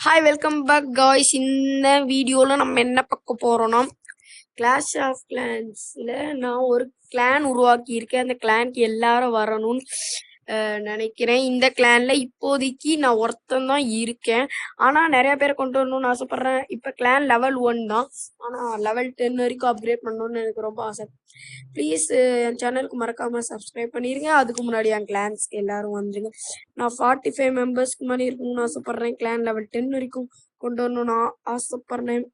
Hi welcome back guys. இந்த வீடியோவில் நம்ம என்ன பார்க்க போகிறோன்னா, கிளாஷ் ஆஃப் கிளான்ஸில் நான் ஒரு கிளான் உருவாக்கியிருக்கேன். அந்த கிளானுக்கு எல்லாரும் வரணும்னு நினைக்கிறேன். இந்த கிளானில் இப்போதைக்கு நான் ஒருத்தன் தான் இருக்கேன். ஆனால் நிறைய பேரை கொண்டு வரணும்னு ஆசைப்பட்றேன். இப்போ கிளான் லெவல் 1 தான், ஆனால் லெவல் 10 வரைக்கும் அப்கிரேட் பண்ணணும்னு எனக்கு ரொம்ப ஆசை. ப்ளீஸ் என் சேனலுக்கு மறக்காமல் சப்ஸ்கிரைப் பண்ணிடுங்க. அதுக்கு முன்னாடி என் கிளான்ஸ்க்கு எல்லாரும் வந்துருங்க. நான் 45 மெம்பர்ஸ்க்கு மாதிரி இருக்கணும்னு ஆசைப்பட்றேன். கிளான் லெவல் 10 வரைக்கும் கொண்டு வரணும்னு ஆசைப்பட்றேன்.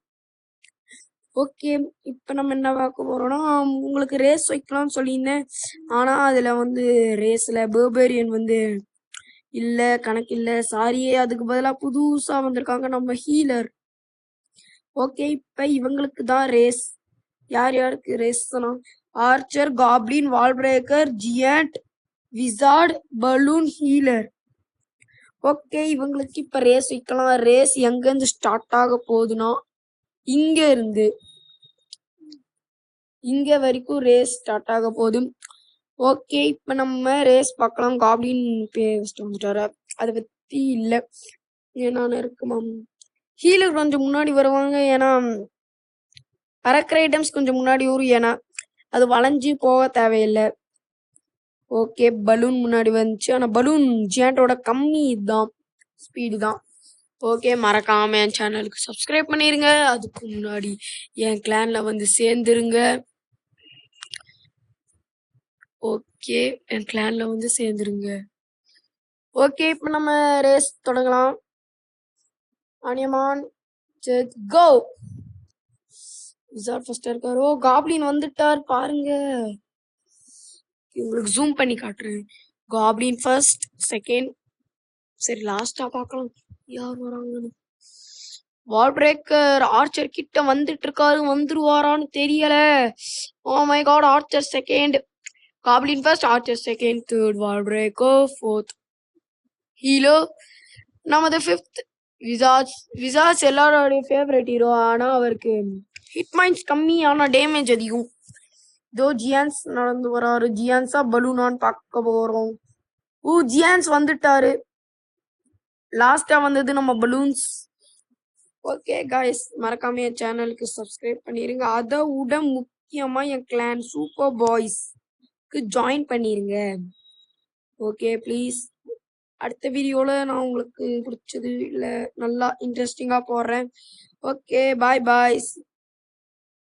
ஓகே, இப்போ நம்ம என்ன பார்க்க போகிறோன்னா, உங்களுக்கு ரேஸ் வைக்கலாம்னு சொல்லியிருந்தேன். ஆனால் அதில் வந்து ரேஸில் பர்பேரியன் வந்து இல்லை, கணக்கு இல்லை, சாரியே. அதுக்கு பதிலாக புதுசாக வந்திருக்காங்க நம்ம ஹீலர். ஓகே, இப்போ இவங்களுக்கு தான் ரேஸ். யார் யாருக்கு ரேஸ்னா, archer, goblin, wall breaker, giant, wizard, balloon, healer. Okay, இவங்களுக்கு இப்போ ரேஸ் வைக்கலாம். ரேஸ் எங்கேருந்து ஸ்டார்ட் ஆக போகுதுன்னா, இங்கே இருந்து இங்கே வரைக்கும் ரேஸ் ஸ்டார்ட் ஆக போகுது. ஓகே, இப்போ நம்ம ரேஸ் பார்க்கலாம். காப்ளின் ஃபஸ்ட்டு வந்துட்டாரு, அதை பற்றி இல்லை. ஏன்னா இருக்குமா, ஹீலர் கொஞ்சம் முன்னாடி வருவாங்க. ஏன்னா பறக்கிற ஐட்டம்ஸ் கொஞ்சம் முன்னாடி வரும், ஏன்னா அது வளைஞ்சு போக தேவையில்லை. ஓகே, பலூன் முன்னாடி வந்துச்சு. ஆனால் பலூன் ஜியாண்டோட கம்மி தான், ஸ்பீடு தான். ஓகே, மறக்காம என் சேனலுக்கு சப்ஸ்கிரைப் பண்ணிருங்க. அதுக்கு முன்னாடி என் கிளான்ல வந்து சேர்ந்துருங்க. ஓகே, என் கிளான்ல வந்து சேர்ந்துருங்க. ஓகே, இப்போ நம்ம ரேஸ் தொடங்கலாம். அனியமான் கோ. விசார்ட் ஃபர்ஸ்ட் இருக்காரு. ஓ, காப்ளின் வந்துட்டார் பாருங்க. உங்களுக்கு ஜூம் பண்ணி காட்டுறேன். Goblin first, second. சரி, லாஸ்டா பார்க்கலாம் யார் வராங்கன்னு. வால் பிரேக்கர் ஆர்ச்சர் கிட்ட வந்துட்டு இருக்காரு. வந்துருவாரான்னு தெரியல. Oh my god, archer second, goblin first, archer second, third wall breaker, fourth healer, நமது ஃபிஃப்த் விசார்ட்ஸ் எல்லாரோடைய ஃபேவரட் ஹீரோ. ஆனால் அவருக்கு ஹிட் மைன்ஸ் கம்மி, ஆனால் டேமேஜ் அதிகம். இதோ ஜியான்ஸ் நடந்து வராரு. ஜியான்ஸா பலூனான்னு பார்க்க போகிறோம். ஜியான்ஸ் வந்துட்டாரு. லாஸ்டா வந்தது நம்ம பலூன்ஸ். ஓகே காய்ஸ், மறக்காம என் சேனலுக்கு சப்ஸ்கிரைப் பண்ணிருங்க. அதை விட முக்கியமா என் கிளான் சூப்பர் பாய்ஸ்க்கு ஜாயின் பண்ணிருங்க. Okay please. அடுத்த வீடியோல நான் உங்களுக்கு பிடிச்சது இல்லை நல்லா இன்ட்ரெஸ்டிங்கா போடுறேன். Okay, boy boys.